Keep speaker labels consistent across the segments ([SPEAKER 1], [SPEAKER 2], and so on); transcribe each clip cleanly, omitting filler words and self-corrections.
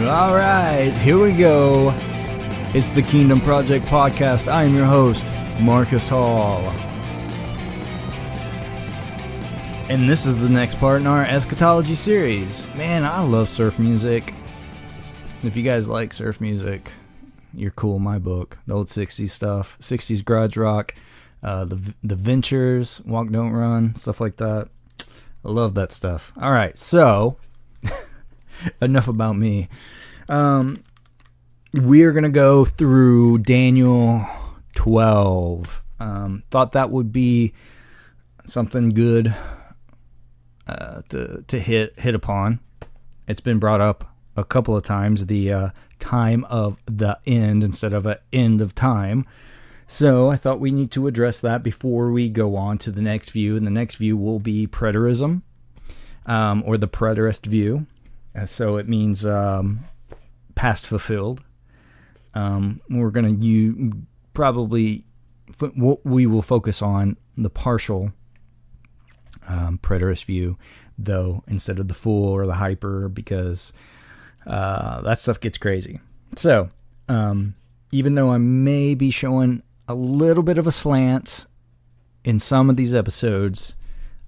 [SPEAKER 1] All right, here we go. It's the Kingdom Project Podcast. I am your host, Marcus Hall. And this is the next part in our Eschatology Series. Man, I love surf music. If you guys like surf music, you're cool in my book. The old 60s stuff, 60s garage rock, the Ventures, Walk Don't Run, stuff like that. I love that stuff. All right, so enough about me. We are going to go through Daniel 12. Thought that would be something good to hit upon. It's been brought up a couple of times, the time of the end instead of an end of time. So I thought we need to address that before we go on to the next view. And the next view will be preterism, or the preterist view. So it means past fulfilled. We're going to we will focus on the partial preterist view, though, instead of the full or the hyper, because that stuff gets crazy. So even though I may be showing a little bit of a slant in some of these episodes,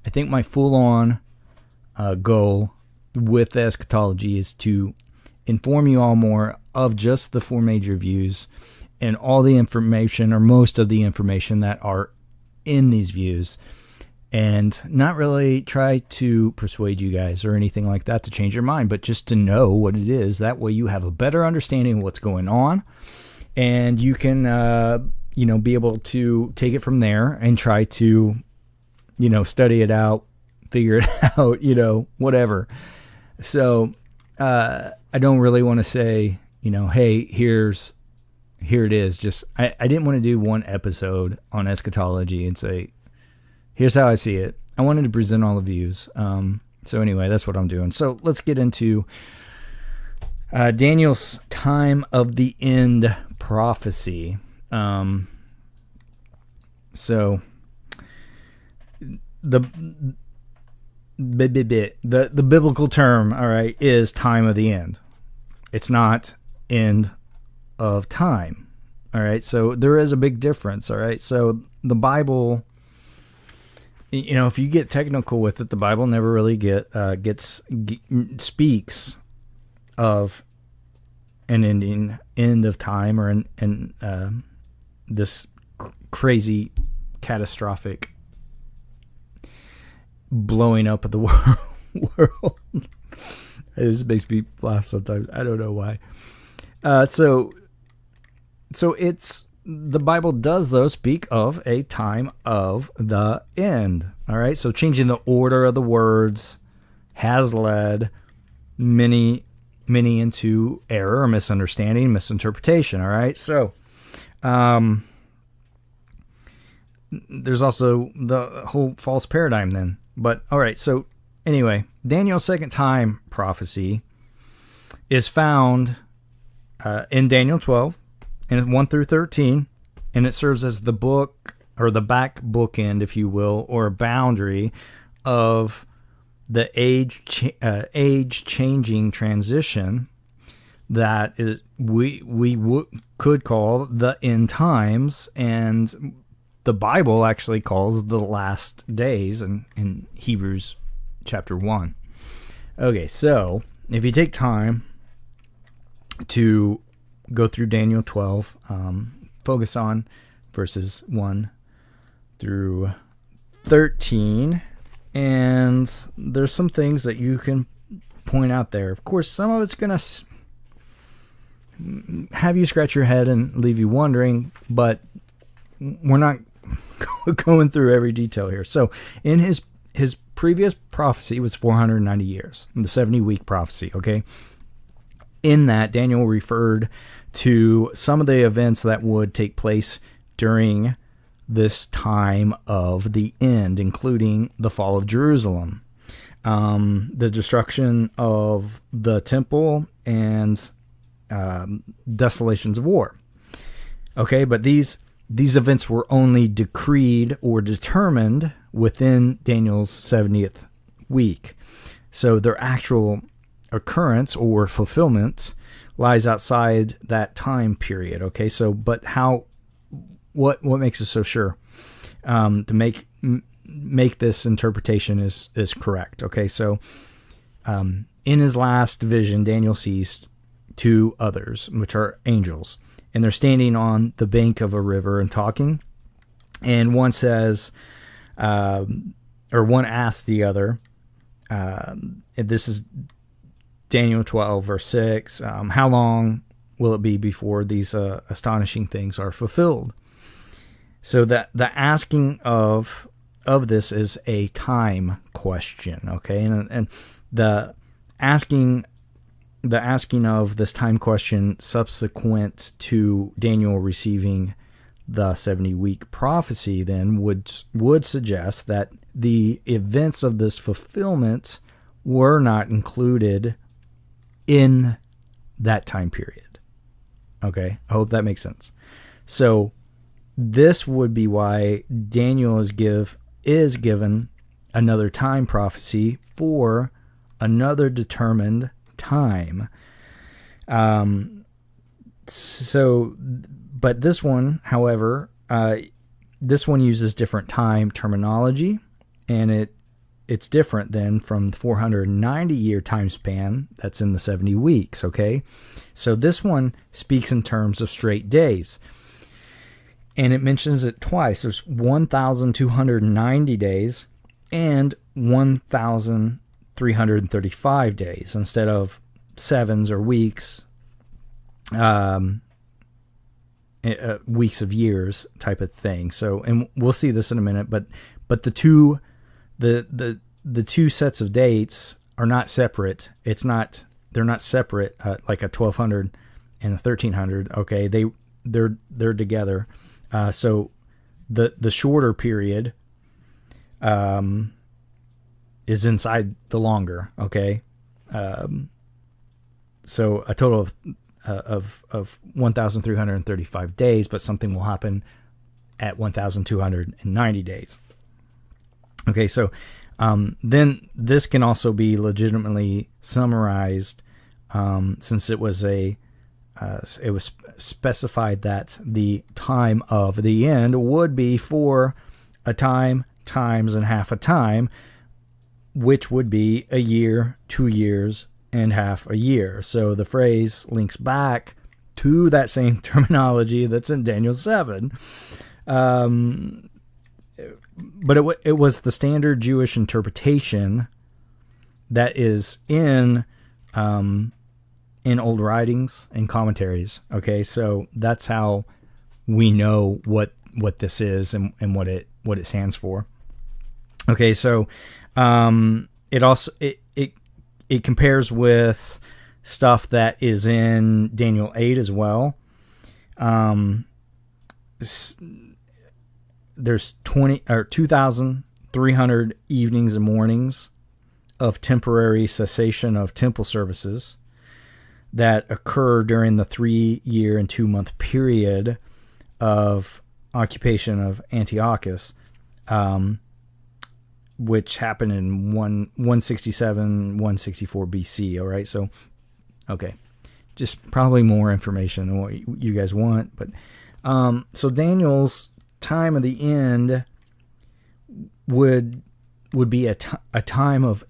[SPEAKER 1] I think my full-on goal with the eschatology is to inform you all more of just the four major views and all the information, or most of the information, that are in these views, and not really try to persuade you guys or anything like that to change your mind, but just to know what it is. That way you have a better understanding of what's going on, and you can be able to take it from there and try to study it out, figure it out, whatever. So I don't really want to say, hey, here it is. Just I didn't want to do one episode on eschatology and say, here's how I see it. I wanted to present all the views. So anyway, that's what I'm doing. So let's get into Daniel's time of the end prophecy. So the biblical term, all right, is time of the end. It's not end of time. All right. So there is a big difference. All right. So the Bible, if you get technical with it, the Bible never really speaks of an end of time, or this crazy catastrophic blowing up of the world. This makes me laugh sometimes. I don't know why. So it's, the Bible does, though, speak of a time of the end. All right. So changing the order of the words has led many into error, or misunderstanding, misinterpretation. All right. So, there's also the whole false paradigm then. But all right. So anyway, Daniel's second time prophecy is found in Daniel 12 and 1 through 13, and it serves as the book, or the back bookend, if you will, or a boundary of the age-changing transition that is we could call the end times, and the Bible actually calls the last days in Hebrews chapter 1. Okay, so if you take time to go through Daniel 12, focus on verses 1 through 13, and there's some things that you can point out there. Of course, some of it's going to have you scratch your head and leave you wondering, but we're not going through every detail here. So in his previous prophecy was 490 years, the 70-week prophecy, okay? In that, Daniel referred to some of the events that would take place during this time of the end, including the fall of Jerusalem, the destruction of the temple, and desolations of war. Okay, but these events were only decreed or determined within Daniel's 70th week. So their actual occurrence or fulfillment lies outside that time period. Okay, so but what makes us so sure to make this interpretation is correct? Okay, so in his last vision, Daniel sees two others, which are angels, and they're standing on the bank of a river and talking. And one says, or one asks the other, and this is Daniel 12, verse 6, how long will it be before these astonishing things are fulfilled? So that the asking of this is a time question, okay? And the asking of this time question subsequent to Daniel receiving the 70-week prophecy then would suggest that the events of this fulfillment were not included in that time period. Okay, I hope that makes sense. So this would be why Daniel is given another time prophecy for another determined time. But this one, however, this one uses different time terminology, and it's different than from the 490-year time span that's in the 70 weeks, okay? So this one speaks in terms of straight days, and it mentions it twice. There's 1,290 days and 1,335 days instead of sevens or weeks, weeks of years type of thing. So, and we'll see this in a minute, but the two sets of dates are not separate. They're not separate, like a 1200 and a 1300. Okay. They're together. So the shorter period, is inside the longer. Okay. So a total of 1,335 days, but something will happen at 1,290 days. Okay, so then this can also be legitimately summarized, since it was specified that the time of the end would be for a time times and half a time, which would be a year, 2 years, and half a year. So the phrase links back to that same terminology that's in Daniel 7. But it was the standard Jewish interpretation that is in old writings and commentaries. Okay, so that's how we know what this is and what it stands for. Okay, so it also it compares with stuff that is in Daniel 8 as well. There's 2,300 evenings and mornings of temporary cessation of temple services that occur during the 3-year and 2-month period of occupation of Antiochus, which happened in 167, 164 BC. All right. So, okay. Just probably more information than what you guys want. But, so Daniel's time of the end would be a time of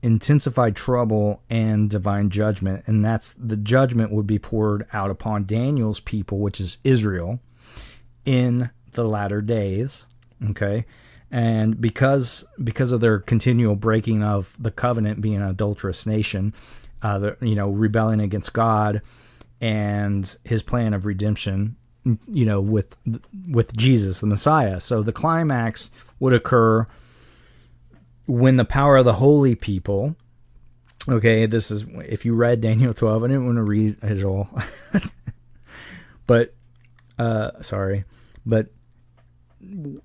[SPEAKER 1] intensified trouble and divine judgment. And that's the judgment would be poured out upon Daniel's people, which is Israel, in the latter days. Okay. And because of their continual breaking of the covenant, being an adulterous nation, rebelling against God and his plan of redemption, with Jesus, the Messiah. So the climax would occur when the power of the holy people, okay, this is, if you read Daniel 12, I didn't want to read it all, but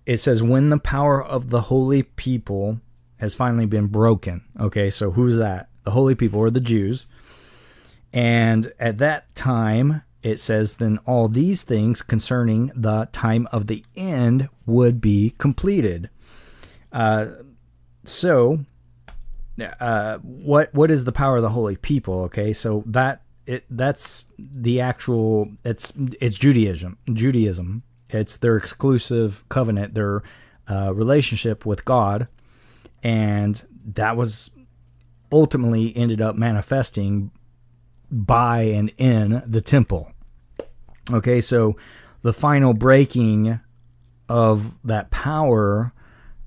[SPEAKER 1] it says when the power of the holy people has finally been broken. Okay, so who's that? The holy people are the Jews. And at that time, it says, then all these things concerning the time of the end would be completed. What is the power of the holy people? Okay, so that that's the actual, it's Judaism. It's their exclusive covenant, their relationship with God. And that was ultimately ended up manifesting by and in the temple. Okay, so the final breaking of that power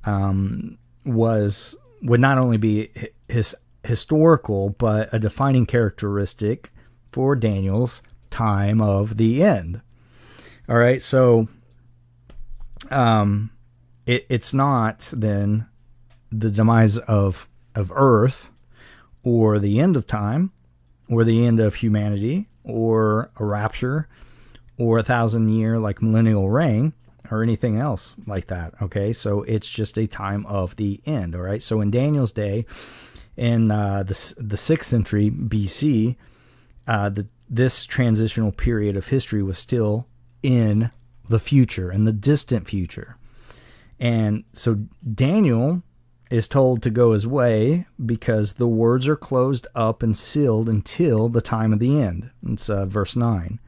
[SPEAKER 1] would not only be historical, but a defining characteristic for Daniel's time of the end. All right, so it's not then the demise of Earth, or the end of time, or the end of humanity, or a rapture, or 1,000-year like millennial reign, or anything else like that. Okay, so it's just a time of the end. All right, so in Daniel's day, in the 6th century BC, this transitional period of history was still in the future, in the distant future. And so Daniel is told to go his way because the words are closed up and sealed until the time of the end. It's verse 9.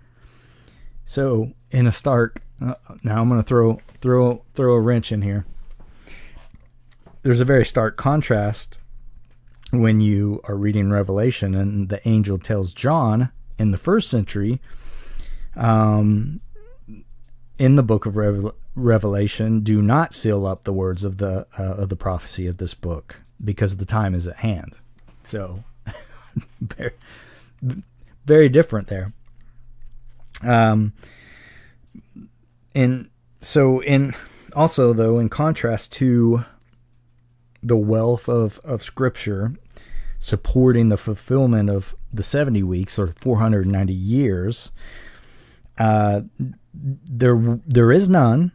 [SPEAKER 1] So in a stark, now I'm going to throw a wrench in here. There's a very stark contrast when you are reading Revelation and the angel tells John in the 1st century, in the book of Revelation, do not seal up the words of the prophecy of this book because the time is at hand. So very, very different there. And so in contrast to the wealth of scripture supporting the fulfillment of the 70 weeks or 490 years, there is none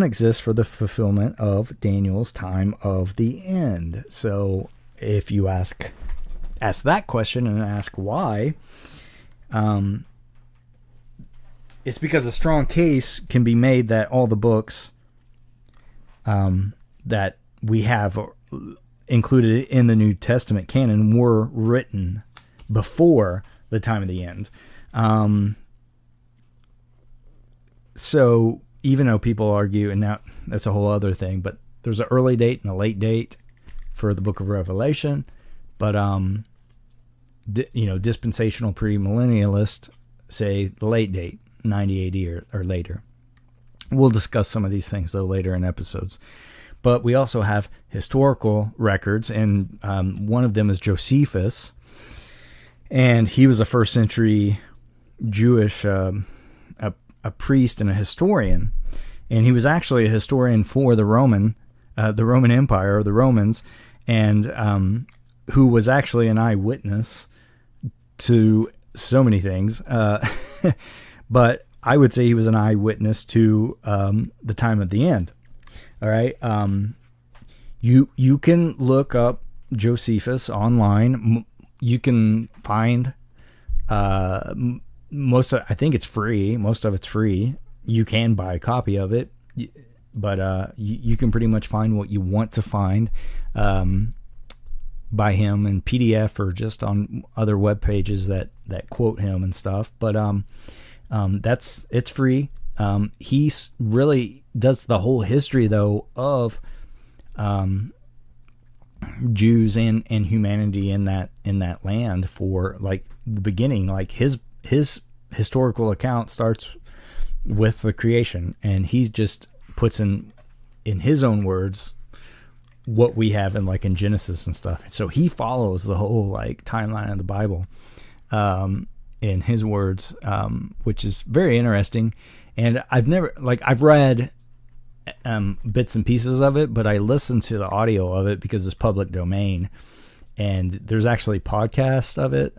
[SPEAKER 1] exists for the fulfillment of Daniel's time of the end. So if you ask that question and ask why, it's because a strong case can be made that all the books that we have included in the New Testament canon were written before the time of the end. So even though people argue, and now that's a whole other thing, but there's an early date and a late date for the book of Revelation, but dispensational premillennialists say the late date, 90 AD or later. We'll discuss some of these things though later in episodes. But we also have historical records, and one of them is Josephus, and he was a 1st century Jewish a priest and a historian, and he was actually a historian for the Roman Empire, the Romans, and who was actually an eyewitness to so many things. But I would say he was an eyewitness to the time of the end. All right, you can look up Josephus online. You can find I think it's free. Most of it's free. You can buy a copy of it, but you can pretty much find what you want to find by him in PDF or just on other web pages that quote him and stuff. But it's free. He really does the whole history though of Jews and humanity in that land for like the beginning. Like his historical account starts with the creation, and he just puts in his own words what we have in Genesis and stuff. So he follows the whole like timeline of the Bible in his words, which is very interesting. And I've read bits and pieces of it, but I listened to the audio of it because it's public domain, and there's actually podcasts of it.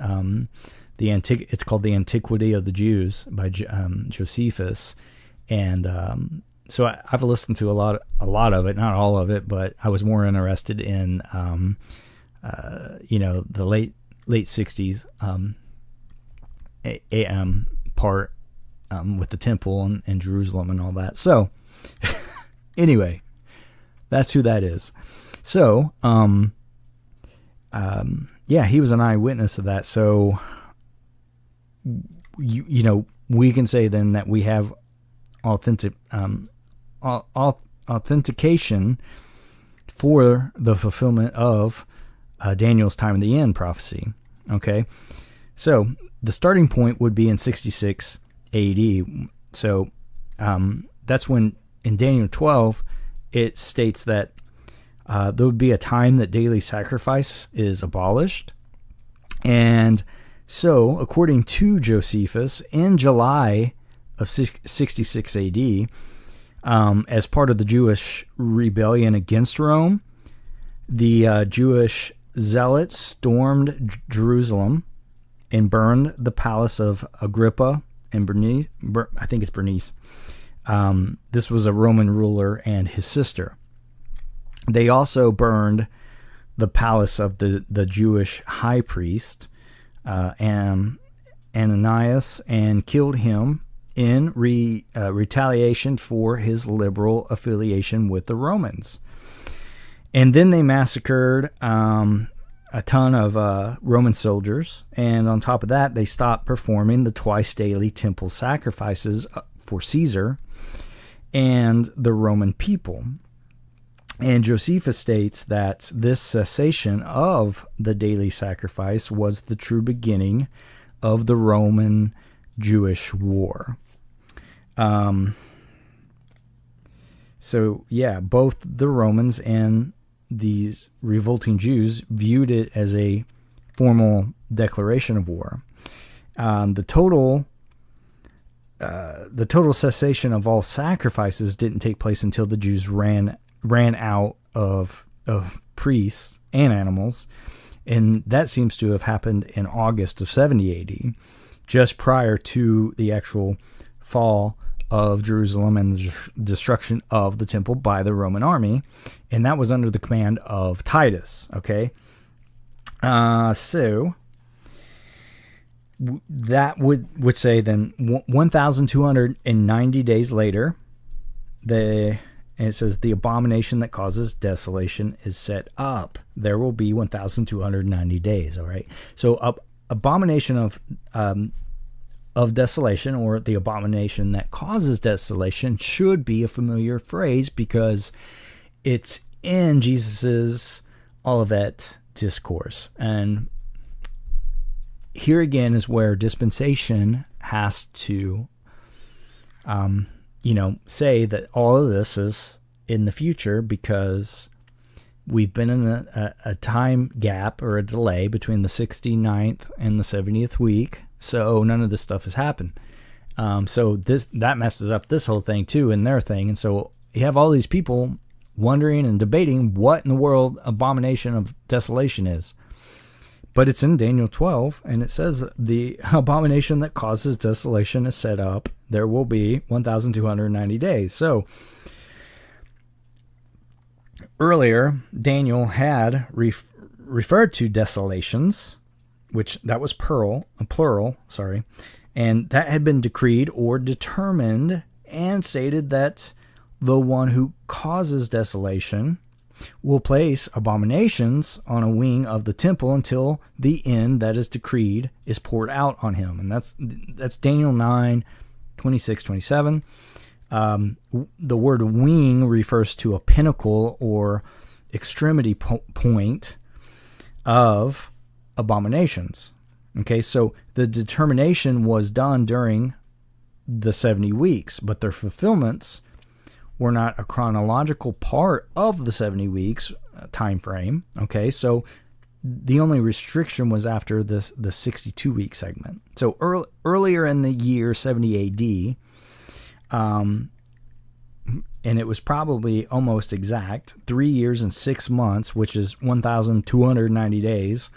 [SPEAKER 1] It's called The Antiquity of the Jews by Josephus, and so I've listened to a lot of it, not all of it, but I was more interested in the late 60s part with the temple and Jerusalem and all that. So anyway, that's who that is. So he was an eyewitness of that. So we can say then that we have authentication for the fulfillment of Daniel's time of the end prophecy. Okay, so the starting point would be in 66 AD. So that's when in Daniel 12 it states that there would be a time that daily sacrifice is abolished. And so, according to Josephus, in July of 66 AD, as part of the Jewish rebellion against Rome, the Jewish zealots stormed Jerusalem and burned the palace of Agrippa and Bernice. I think it's Bernice. This was a Roman ruler and his sister. They also burned the palace of the Jewish high priest, Ananias, and killed him in retaliation for his liberal affiliation with the Romans. And then they massacred a ton of Roman soldiers, and on top of that, they stopped performing the twice daily temple sacrifices for Caesar and the Roman people. And Josephus states that this cessation of the daily sacrifice was the true beginning of the Roman-Jewish war. So, yeah, both the Romans and these revolting Jews viewed it as a formal declaration of war. The total cessation of all sacrifices didn't take place until the Jews ran out of priests and animals, and that seems to have happened in August of 70 AD, just prior to the actual fall of Jerusalem and the destruction of the temple by the Roman army, and that was under the command of Titus. Okay, so that would say then 1,290 days later, and it says the abomination that causes desolation is set up. There will be 1,290 days. All right. So abomination of desolation, or the abomination that causes desolation, should be a familiar phrase because it's in Jesus's Olivet discourse. And here again is where dispensation has to say that all of this is in the future, because we've been in a time gap or a delay between the 69th and the 70th week, so none of this stuff has happened. So that messes up this whole thing too, in their thing. And so you have all these people wondering and debating what in the world abomination of desolation is. But it's in Daniel 12, and it says the abomination that causes desolation is set up. There will be 1,290 days. So earlier, Daniel had referred to desolations, which that was plural, and that had been decreed or determined, and stated that the one who causes desolation will place abominations on a wing of the temple until the end that is decreed is poured out on him. And that's Daniel 9, 26, 27. The word wing refers to a pinnacle or extremity point of abominations. Okay, so the determination was done during the 70 weeks, but their fulfillments were not a chronological part of the 70 weeks time frame. Okay, so the only restriction was after the 62-week segment. So earlier in the year 70 AD, and it was probably almost exact 3 years and 6 months, which is 1,290 days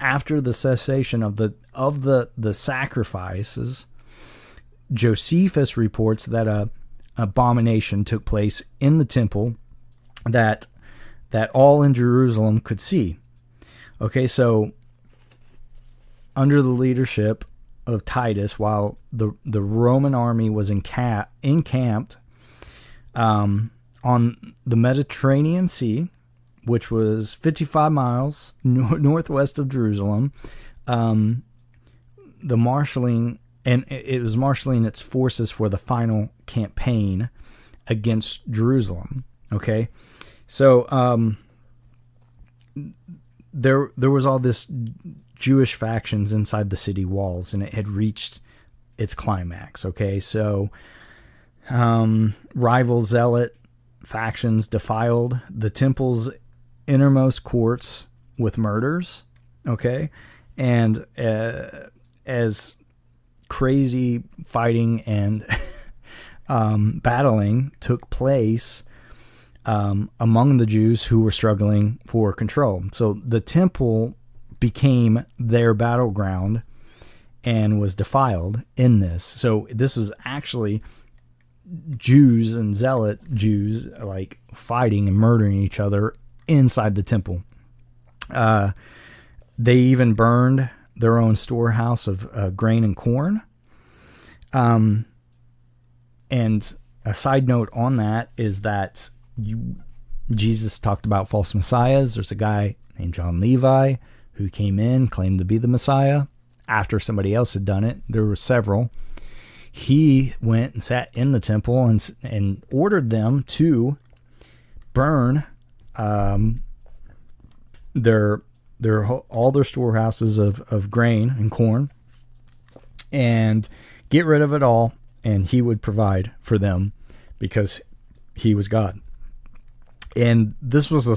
[SPEAKER 1] after the cessation of the sacrifices. Josephus reports that a abomination took place in the temple that all in Jerusalem could see. Okay, so under the leadership of Titus, while the Roman army was encamped on the Mediterranean Sea, which was 55 miles northwest of Jerusalem, the marshaling, and it was marshaling its forces for the final campaign against Jerusalem. Okay, so there was all this Jewish factions inside the city walls, and it had reached its climax. Okay, so rival zealot factions defiled the temple's innermost courts with murders. Okay, and as crazy fighting and battling took place among the Jews who were struggling for control. So the temple became their battleground and was defiled in this. So this was actually Jews and zealot Jews like fighting and murdering each other inside the temple. They even burned their own storehouse of grain and corn. And a side note on that is that Jesus talked about false messiahs. There's a guy named John Levi who came in, claimed to be the Messiah after somebody else had done it. There were several. He went and sat in the temple and ordered them to burn all their storehouses of grain and corn and get rid of it all, and he would provide for them because he was God. And this was a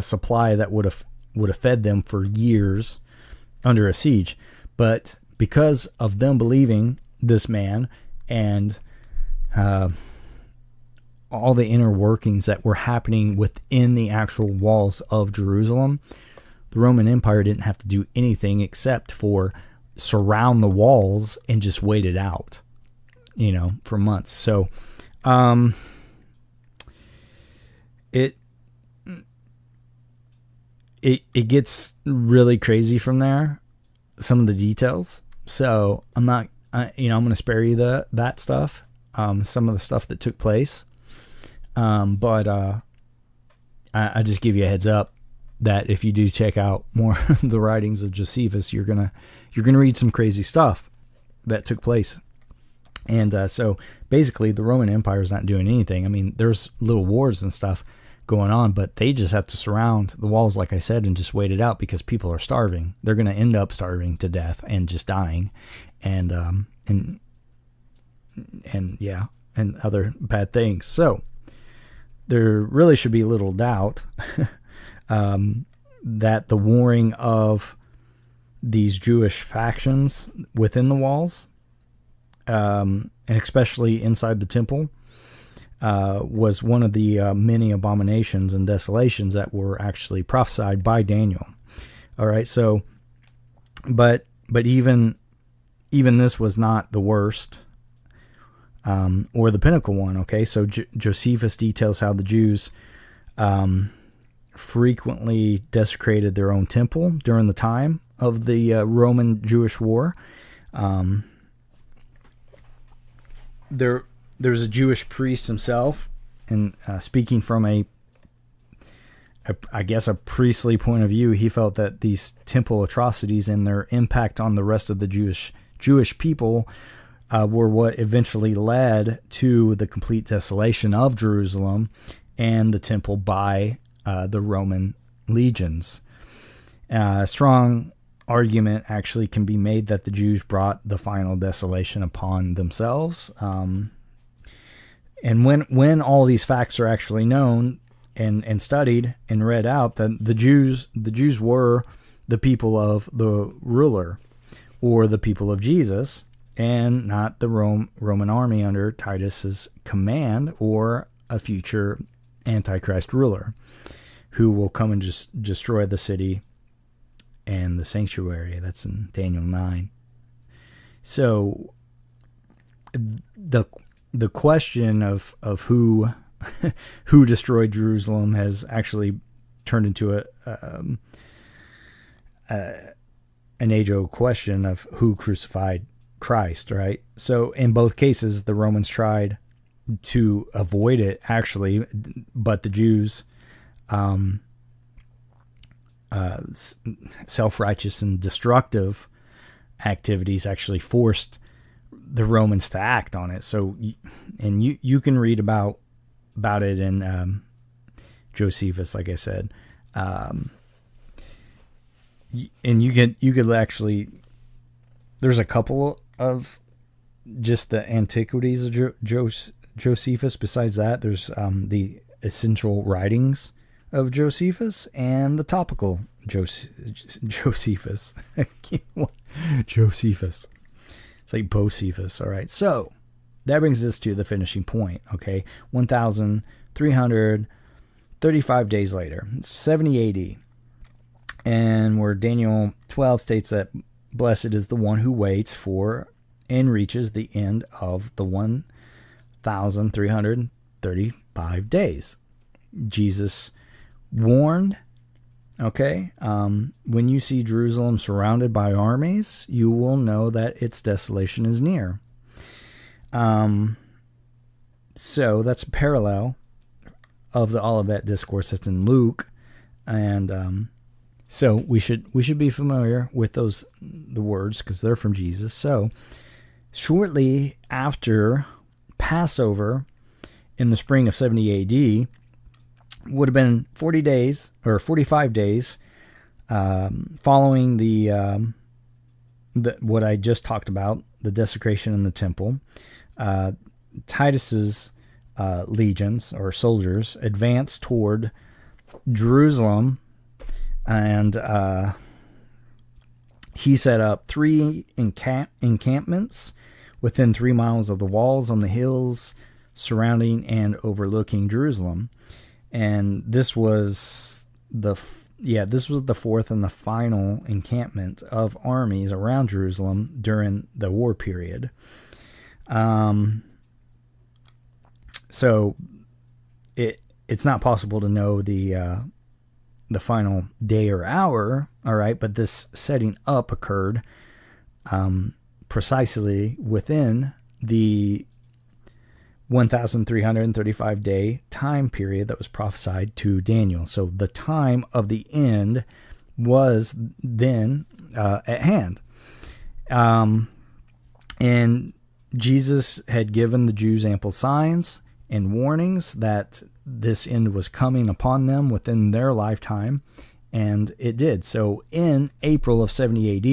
[SPEAKER 1] supply that would have fed them for years under a siege. But because of them believing this man and all the inner workings that were happening within the actual walls of Jerusalem, the Roman Empire didn't have to do anything except for surround the walls and just wait it out, for months. So it gets really crazy from there, some of the details. So I'm going to spare you that stuff, some of the stuff that took place. But I just give you a heads up that if you do check out more of the writings of Josephus, you're gonna read some crazy stuff that took place. And so basically the Roman Empire is not doing anything. I mean, there's little wars and stuff going on, but they just have to surround the walls, like I said, and just wait it out because people are starving. They're going to end up starving to death and just dying, and other bad things. So there really should be little doubt that the warring of these Jewish factions within the walls, and especially inside the temple, was one of the many abominations and desolations that were actually prophesied by Daniel. All right, so, but even this was not the worst, or the pinnacle one. Okay, so Josephus details how the Jews frequently desecrated their own temple during the time of the Roman-Jewish War. There's a Jewish priest himself, and speaking from a priestly point of view, he felt that these temple atrocities and their impact on the rest of the Jewish people were what eventually led to the complete desolation of Jerusalem and the temple by the Roman legions. A strong argument actually can be made that the Jews brought the final desolation upon themselves. And when all these facts are actually known and studied and read out, then the Jews were the people of the ruler or the people of Jesus, and not the Roman army under Titus's command or a future Antichrist ruler who will come and just destroy the city and the sanctuary. That's in Daniel 9. So the question of who who destroyed Jerusalem has actually turned into an age-old question of who crucified Christ, right? So in both cases, the Romans tried to avoid it, actually, but the Jews, self-righteous and destructive, activities actually forced the Romans to act on it. So, and you can read about it in Josephus, like I said, and you could actually, there's a couple of just the antiquities of Josephus. Besides that, there's the essential writings of Josephus and the topical Josephus. Josephus. It's like Bocephus. All right. So that brings us to the finishing point. Okay. 1,335 days later, 70 AD. And where Daniel 12 states that blessed is the one who waits for and reaches the end of the 1,335 days. Jesus warned, okay, when you see Jerusalem surrounded by armies, you will know that its desolation is near. So that's a parallel of the Olivet Discourse that's in Luke, and so we should be familiar with the words because they're from Jesus. So shortly after Passover in the spring of 70 AD would have been 40 days or 45 days following the what I just talked about, the desecration in the temple. Titus's legions or soldiers advanced toward Jerusalem, and he set up 3 encampments within 3 miles of the walls on the hills surrounding and overlooking Jerusalem. And this was the fourth and the final encampment of armies around Jerusalem during the war period. So it's not possible to know the final day or hour, all right, but this setting up occurred precisely within the 1,335 day time period that was prophesied to Daniel. So the time of the end was then at hand. And Jesus had given the Jews ample signs and warnings that this end was coming upon them within their lifetime, and it did. So in April of 70 AD,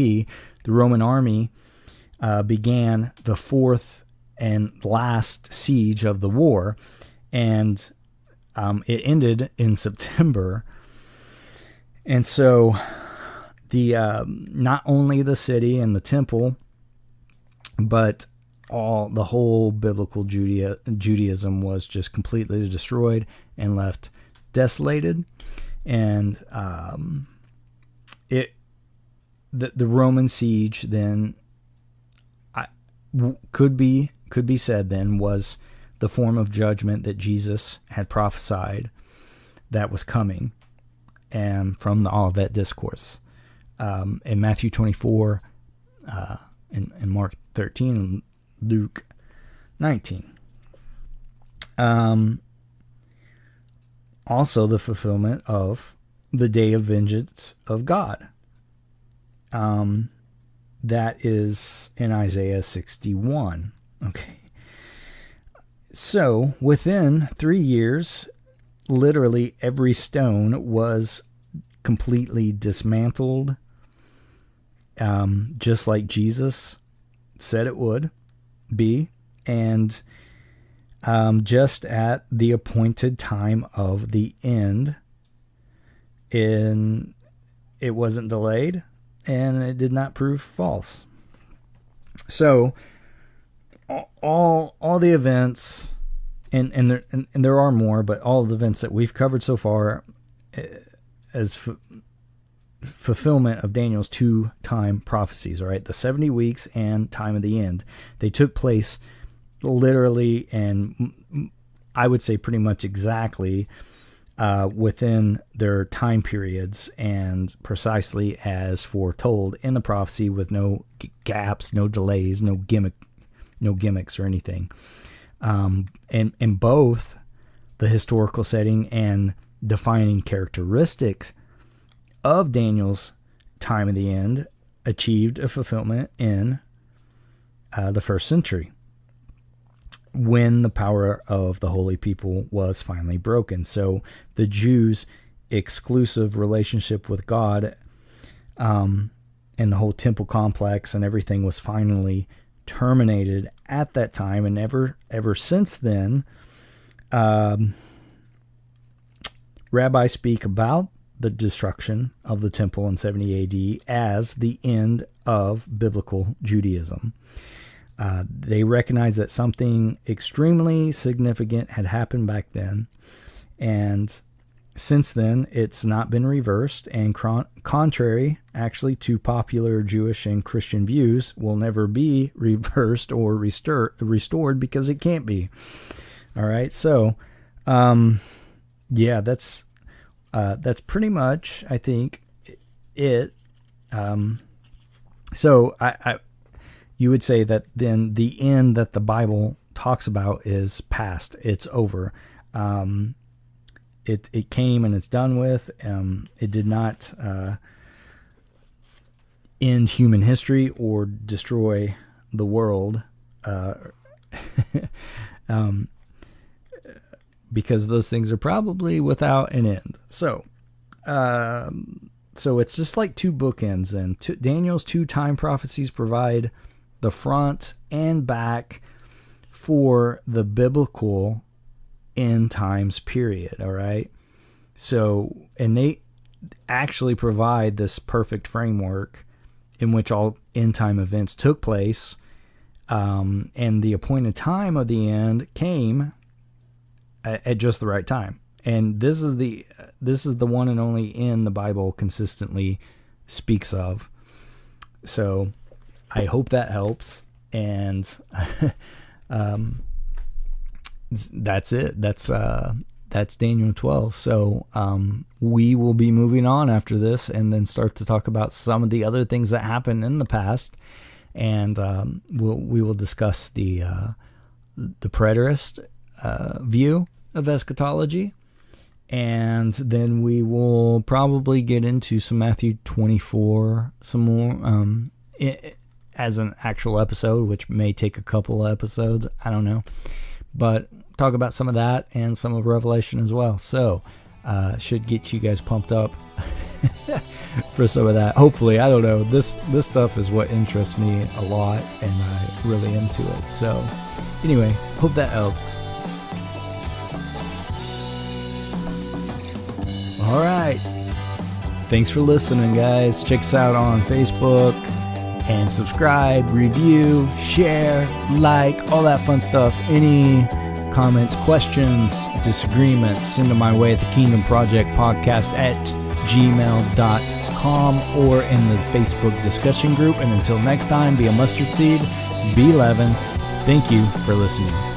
[SPEAKER 1] the Roman army began the fourth and last siege of the war, and it ended in September. And so the not only the city and the temple, but the whole biblical Judaism was just completely destroyed and left desolated. And the Roman siege then could be said then was the form of judgment that Jesus had prophesied that was coming, and from the Olivet Discourse in Matthew 24, in Mark 13, and Luke 19. Also the fulfillment of the day of vengeance of God. That is in Isaiah 61. Okay. So within 3 years, literally every stone was completely dismantled, just like Jesus said it would be, and just at the appointed time of the end. It wasn't delayed, and it did not prove false. So all the events, and there are more, but all of the events that we've covered so far as fulfillment of Daniel's 2-time prophecies, all right, the 70 weeks and time of the end, they took place literally, and I would say pretty much exactly within their time periods and precisely as foretold in the prophecy, with no gaps, no delays, no gimmicks or anything. And both the historical setting and defining characteristics of Daniel's time of the end achieved a fulfillment in the first century, when the power of the holy people was finally broken. So the Jews' exclusive relationship with God, and the whole temple complex and everything was finally terminated at that time. And ever since then, rabbis speak about the destruction of the temple in 70 AD as the end of biblical Judaism. They recognize that something extremely significant had happened back then, and since then it's not been reversed, and contrary actually to popular Jewish and Christian views, will never be reversed or restored because it can't be. All right, so yeah, that's pretty much, I think, it. So you would say that then the end that the Bible talks about is past. It's over. It came and it's done with. It did not end human history or destroy the world, because those things are probably without an end. So it's just like two bookends then. Daniel's two time prophecies provide the front and back for the biblical end times period. All right. So, and they actually provide this perfect framework in which all end time events took place. And the appointed time of the end came at just the right time. And this is the one and only end the Bible consistently speaks of. So I hope that helps. And that's it. That's Daniel 12. So we will be moving on after this, and then start to talk about some of the other things that happened in the past. And we will discuss the preterist view of eschatology. And then we will probably get into some Matthew 24 some more as an actual episode, which may take a couple of episodes. I don't know. But talk about some of that and some of Revelation as well. So should get you guys pumped up for some of that. Hopefully, I don't know. This stuff is what interests me a lot, and I'm really into it. So anyway, hope that helps. All right. Thanks for listening, guys. Check us out on Facebook, and subscribe, review, share, like, all that fun stuff. Any comments, questions, disagreements, send them my way at the Kingdom Project Podcast at gmail.com or in the Facebook discussion group. And until next time, be a mustard seed, be leaven. Thank you for listening.